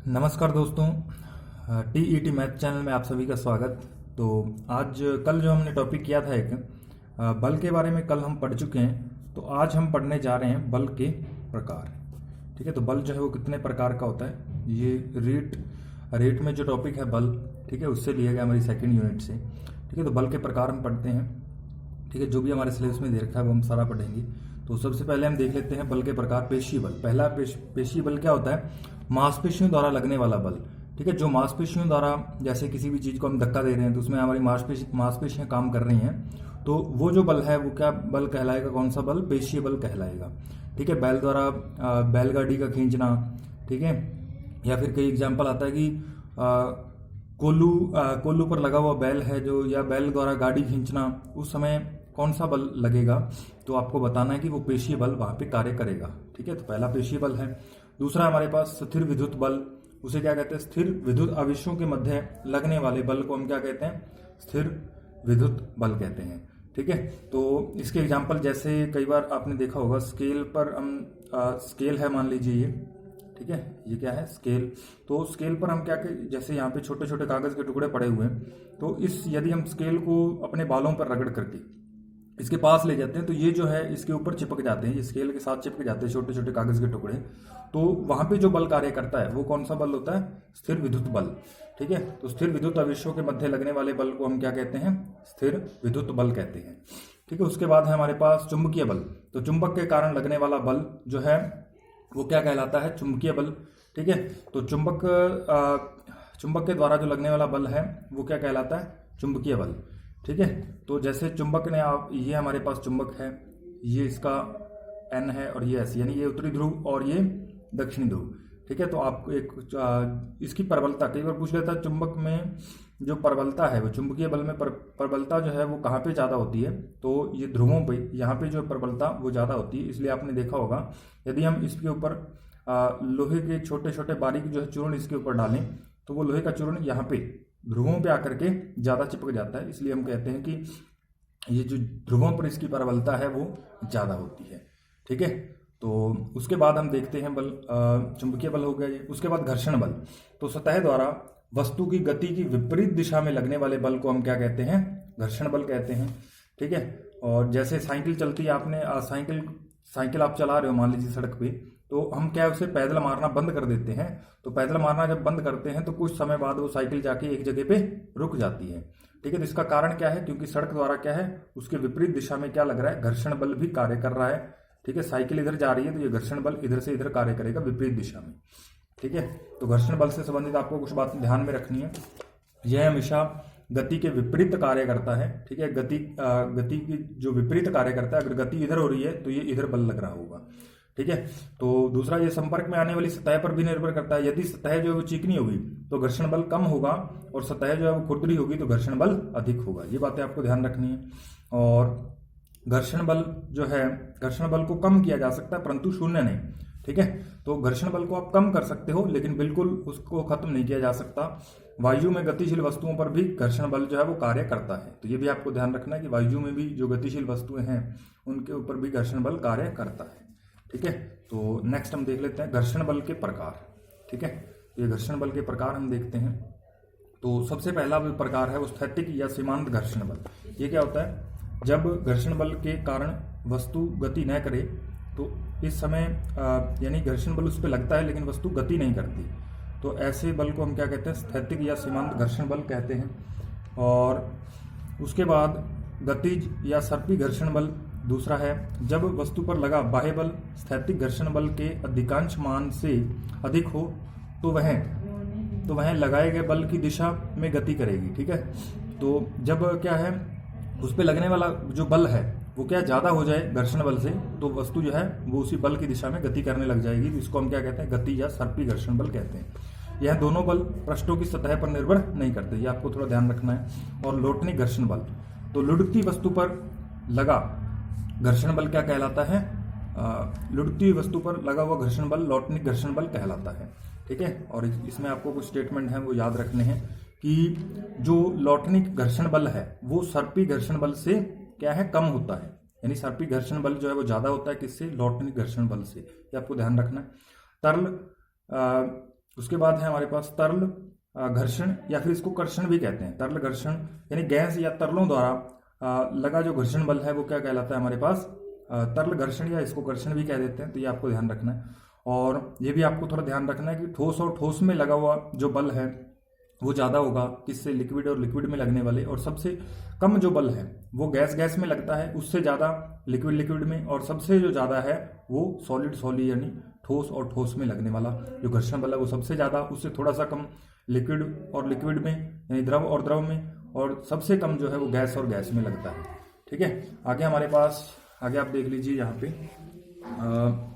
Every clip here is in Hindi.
नमस्कार दोस्तों, टीईटी मैथ चैनल में आप सभी का स्वागत। तो आज कल जो हमने टॉपिक किया था एक बल के बारे में, कल हम पढ़ चुके हैं। तो आज हम पढ़ने जा रहे हैं बल के प्रकार। ठीक है, तो बल जो है वो कितने प्रकार का होता है, ये रेट में जो टॉपिक है बल, ठीक है, उससे लिया गया हमारी सेकेंड यूनिट से। ठीक है, तो बल के प्रकार हम पढ़ते हैं। ठीक है, जो भी हमारे सिलेबस में दे रखा है वो हम सारा पढ़ेंगे। तो सबसे पहले हम देख लेते हैं बल के प्रकार। पेशी बल, पहला पेशी बल क्या होता है? मांसपेशियों द्वारा लगने वाला बल। ठीक है, जो मांसपेशियों द्वारा, जैसे किसी भी चीज को हम धक्का दे रहे हैं तो उसमें हमारी मांसपेशियां काम कर रही हैं, तो वो जो बल है वो क्या बल कहलाएगा? कौन सा बल? पेशीय बल कहलाएगा। ठीक है, बैल द्वारा बैलगाड़ी का खींचना, ठीक है, या फिर कई एग्जाम्पल आता है कि कोल्लू पर लगा हुआ बैल है जो, या बैल द्वारा गाड़ी खींचना, उस समय कौन सा बल लगेगा? तो आपको बताना है कि वो पेशीय बल वहां पे कार्य करेगा। ठीक है, तो पहला पेशीय बल है। दूसरा हमारे पास स्थिर विद्युत बल, उसे क्या कहते हैं? स्थिर विद्युत आवेशों के मध्य लगने वाले बल को हम क्या कहते हैं? स्थिर विद्युत बल कहते हैं। ठीक है, तो इसके एग्जाम्पल जैसे कई बार आपने देखा होगा, स्केल पर हम स्केल है मान लीजिए ये, ठीक है, ये क्या है? स्केल। तो स्केल पर हम क्या जैसे यहाँ पे छोटे छोटे कागज के टुकड़े पड़े हुए हैं, तो यदि हम स्केल को अपने बालों पर रगड़ करके इसके पास ले जाते हैं तो ये जो है इसके ऊपर चिपक जाते हैं, ये स्केल के साथ चिपक जाते हैं छोटे छोटे कागज के टुकड़े। तो वहां पे जो बल कार्य करता है वो कौन सा बल होता है? स्थिर विद्युत बल। ठीक है, तो स्थिर विद्युत आवेशों के मध्य लगने वाले बल को हम क्या कहते हैं? स्थिर विद्युत बल कहते हैं। ठीक है, उसके बाद है हमारे पास चुंबकीय बल। तो चुंबक के कारण लगने वाला बल जो है वो क्या कहलाता है? चुंबकीय बल। ठीक है, तो चुंबक के द्वारा जो लगने वाला बल है वो क्या कहलाता है? चुंबकीय बल। ठीक है, तो जैसे चुंबक ने ये हमारे पास चुंबक है, ये इसका एन है और ये एस, यानी ये उत्तरी ध्रुव और ये दक्षिणी ध्रुव। ठीक है, तो आपको एक इसकी प्रबलता कई बार पूछ लेता है, चुंबक में जो प्रबलता है वो चुंबकीय बल में प्रबलता जो है वो कहाँ पे ज्यादा होती है? तो ये ध्रुवों पे, यहाँ पे जो प्रबलता वो ज्यादा होती है। इसलिए आपने देखा होगा यदि हम इसके ऊपर लोहे के छोटे छोटे बारीक जो है चूर्ण इसके ऊपर डालें तो वो लोहे का चूर्ण यहाँ पे ध्रुवों पे आकर के ज्यादा चिपक जाता है। इसलिए हम कहते हैं कि ये जो ध्रुवों पर इसकी प्रबलता है वो ज्यादा होती है। ठीक है, तो उसके बाद हम देखते हैं बल, चुंबकीय बल हो गया ये। उसके बाद घर्षण बल। तो सतह द्वारा वस्तु की गति की विपरीत दिशा में लगने वाले बल को हम क्या कहते हैं? घर्षण बल कहते हैं। ठीक है, और जैसे साइकिल चलती है, आपने साइकिल आप चला रहे हो मान लीजिए सड़क पे, तो हम क्या उसे पैदल मारना बंद कर देते हैं। तो पैदल मारना जब बंद करते हैं तो कुछ समय बाद वो साइकिल जाके एक जगह पे रुक जाती है। ठीक है, तो इसका कारण क्या है? क्योंकि सड़क द्वारा क्या है, उसके विपरीत दिशा में क्या लग रहा है? घर्षण बल भी कार्य कर रहा है। ठीक है, साइकिल इधर जा रही है तो ये घर्षण बल इधर से इधर कार्य करेगा विपरीत दिशा में। ठीक है, तो घर्षण बल से संबंधित आपको कुछ बातें ध्यान में रखनी है। यह हमेशा गति के विपरीत कार्य करता है। ठीक है, गति की जो विपरीत कार्य करता है, अगर गति इधर हो रही है तो ये इधर बल लग रहा होगा। ठीक है, तो दूसरा ये संपर्क में आने वाली सतह पर भी निर्भर करता है। यदि सतह जो है वो चिकनी होगी तो घर्षण बल कम होगा, और सतह जो है वो खुरदरी होगी तो घर्षण बल अधिक होगा। ये बातें आपको ध्यान रखनी है। और घर्षण बल जो है, घर्षण बल को कम किया जा सकता है परंतु शून्य नहीं। ठीक है, तो घर्षण बल को आप कम कर सकते हो लेकिन बिल्कुल उसको खत्म नहीं किया जा सकता। वायु में गतिशील वस्तुओं पर भी घर्षण बल जो है वो कार्य करता है। तो ये भी आपको ध्यान रखना है कि वायु में भी जो गतिशील वस्तुएं हैं उनके ऊपर भी घर्षण बल कार्य करता है। ठीक है, तो नेक्स्ट हम देख लेते हैं घर्षण बल के प्रकार। ठीक है, ये घर्षण बल के प्रकार हम देखते हैं। तो सबसे पहला प्रकार है वो स्थैतिक या सीमांत घर्षण बल। ये क्या होता है? जब घर्षण बल के कारण वस्तु गति न करे तो इस समय यानी घर्षण बल उस पर लगता है लेकिन वस्तु गति नहीं करती, तो ऐसे बल को हम क्या कहते हैं? स्थैतिक या सीमांत घर्षण बल कहते हैं। और उसके बाद गतिज या सर्पी घर्षण बल दूसरा है। जब वस्तु पर लगा बाह्य बल स्थैतिक घर्षण बल के अधिकांश मान से अधिक हो तो वह लगाए गए बल की दिशा में गति करेगी। ठीक है, तो जब क्या है, उस पर लगने वाला जो बल है वो क्या ज्यादा हो जाए घर्षण बल से, तो वस्तु जो है वो उसी बल की दिशा में गति करने लग जाएगी। तो इसको हम क्या कहते हैं? गति या सर्पी घर्षण बल कहते हैं। यह दोनों बल पृष्ठों की सतह पर निर्भर नहीं करते, ये आपको थोड़ा ध्यान रखना है। और लोटनिक घर्षण बल, तो लुढ़कती वस्तु पर लगा घर्षण बल क्या कहलाता है? लुढ़कती वस्तु पर लगा हुआ घर्षण बल लोटनिक घर्षण बल कहलाता है। ठीक है, और इसमें आपको कुछ स्टेटमेंट हैं वो याद रखने हैं कि जो लोटनिक घर्षण बल है वो सर्पी घर्षण बल से क्या है? कम होता है। यानी सर्पी घर्षण बल जो है वो ज्यादा होता है किससे? लोटनिक घर्षण बल से। ये आपको ध्यान रखना है। तरल उसके बाद है हमारे पास तरल घर्षण, या फिर इसको कर्षण भी कहते हैं। तरल घर्षण यानी गैस या तरलों द्वारा लगा जो घर्षण बल है वो क्या कहलाता है हमारे पास, तरल घर्षण, या इसको घर्षण भी कह देते हैं। तो ये आपको ध्यान रखना है। और ये भी आपको थोड़ा ध्यान रखना है कि ठोस और ठोस में लगा हुआ जो बल है वो ज़्यादा होगा किससे, लिक्विड और लिक्विड में लगने वाले, और सबसे कम जो बल है वो गैस में लगता है, उससे ज़्यादा लिक्विड में, और सबसे जो ज़्यादा है वो सॉलिड यानी ठोस और ठोस में लगने वाला जो घर्षण बल है वो सबसे ज़्यादा, उससे थोड़ा सा कम लिक्विड और लिक्विड में यानी द्रव और द्रव में, और सबसे कम जो है वो गैस और गैस में लगता है। ठीक है, आगे हमारे पास, आगे आप देख लीजिए यहाँ पे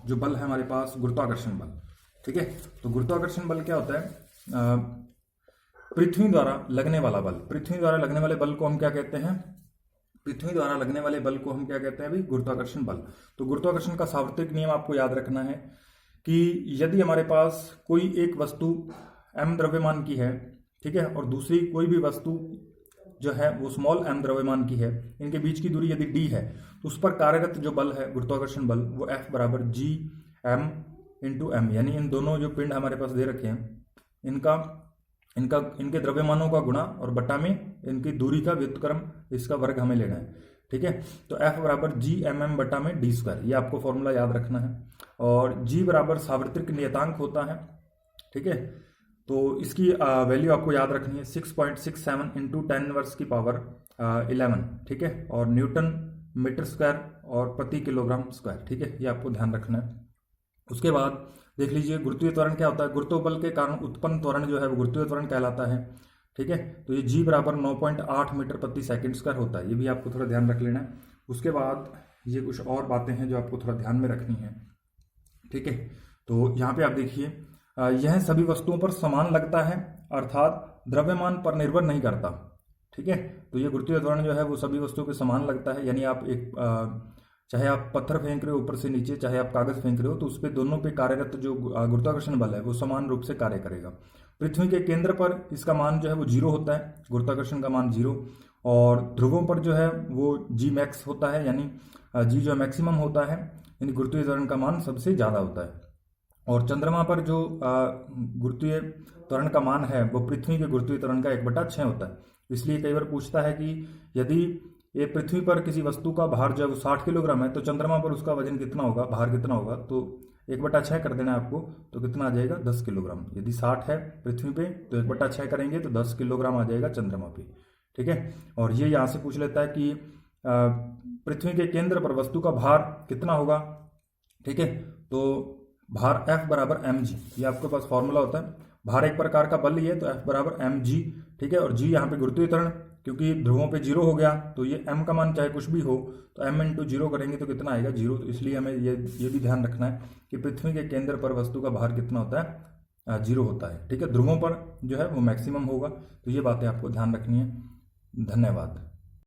जो बल है हमारे पास गुरुत्वाकर्षण बल। ठीक है, तो गुरुत्वाकर्षण बल क्या होता है, पृथ्वी द्वारा लगने वाला बल। पृथ्वी द्वारा लगने वाले बल को हम क्या कहते हैं, पृथ्वी द्वारा लगने वाले बल को हम क्या कहते हैं अभी, गुरुत्वाकर्षण बल। तो गुरुत्वाकर्षण का सार्वत्रिक नियम आपको याद रखना है कि यदि हमारे पास कोई एक वस्तु m द्रव्यमान की है, ठीक है, और दूसरी कोई भी वस्तु जो है वो स्मॉल m द्रव्यमान की है, इनके बीच की दूरी यदि d है, तो उस पर कार्यरत जो बल है गुरुत्वाकर्षण बल वो F बराबर g m इंटू एम, यानी इन दोनों जो पिंड हमारे पास दे रखे हैं इनके द्रव्यमानों का गुणा और बटा में इनकी दूरी का व्युत्क्रम, इसका वर्ग हमें लेना है। ठीक है, तो F बराबर जी एम एम बटा में डी स्क्वायर, ये आपको फॉर्मूला याद रखना है। और G बराबर सार्वत्रिक नियतांक होता है। ठीक है, तो इसकी वैल्यू आपको याद रखनी है 6.67 इंटू 10 इनवर्स की पावर 11। ठीक है, और न्यूटन मीटर स्क्वायर और प्रति किलोग्राम स्क्वायर। ठीक है, ये आपको ध्यान रखना है। उसके बाद देख लीजिए गुरुत्वीय त्वरण क्या होता है, गुरुत्व बल के कारण उत्पन्न त्वरण जो है वो गुरुत्वीय त्वरण कहलाता है। ठीक है, तो ये G बराबर 9.8 मीटर प्रति सेकंड स्क्वायर होता है, ये भी आपको थोड़ा ध्यान रख लेना है। उसके बाद ये कुछ और बातें हैं जो आपको थोड़ा ध्यान में रखनी है। ठीक है, तो यहाँ पे आप देखिए यह सभी वस्तुओं पर समान लगता है, अर्थात द्रव्यमान पर निर्भर नहीं करता। ठीक है, तो ये गुरुत्वीय त्वरण जो है वो सभी वस्तुओं पे समान लगता है, यानी आप एक चाहे आप पत्थर फेंक रहे हो ऊपर से नीचे, चाहे आप कागज फेंक रहे हो, तो उस पर दोनों पे कार्यरत जो गुरुत्वाकर्षण बल है वो समान रूप से कार्य करेगा। पृथ्वी के केंद्र पर इसका मान जो है वो 0 होता है, गुरुत्वाकर्षण का मान 0, और ध्रुवों पर जो है वो G मैक्स होता है, यानी G जो मैक्सिमम होता है, यानी गुरुत्वीय त्वरण का मान सबसे ज़्यादा होता है। और चंद्रमा पर जो गुरुत्वीय त्वरण का मान है वो पृथ्वी के गुरुत्वीय त्वरण का 1/6 होता है। इसलिए कई बार पूछता है कि यदि ये पृथ्वी पर किसी वस्तु का भार जो है वो 60 किलोग्राम है, तो चंद्रमा पर उसका वजन कितना होगा, भार कितना होगा, तो 1/6 कर देना है आपको, तो कितना आ जाएगा 10 किलोग्राम। यदि 60 है पृथ्वी पे तो 1/6 करेंगे तो 10 किलोग्राम आ जाएगा चंद्रमा पे। ठीक है, और ये यहाँ से पूछ लेता है कि पृथ्वी के केंद्र पर वस्तु का भार कितना होगा। ठीक है, तो भार F बराबर mg, ये आपके पास फॉर्मूला होता है। भार एक प्रकार का बल ही है, तो F बराबर mg। ठीक है, और g यहाँ पे गुरुत्वीय त्वरण, क्योंकि ध्रुवों पे 0 हो गया, तो ये m का मान चाहे कुछ भी हो तो m इंटू 0 करेंगे तो कितना आएगा 0। तो इसलिए हमें ये भी ध्यान रखना है कि पृथ्वी के केंद्र पर वस्तु का भार कितना होता है, 0 होता है। ठीक है, ध्रुवों पर जो है वो मैक्सिमम होगा। तो ये बातें आपको ध्यान रखनी है। धन्यवाद।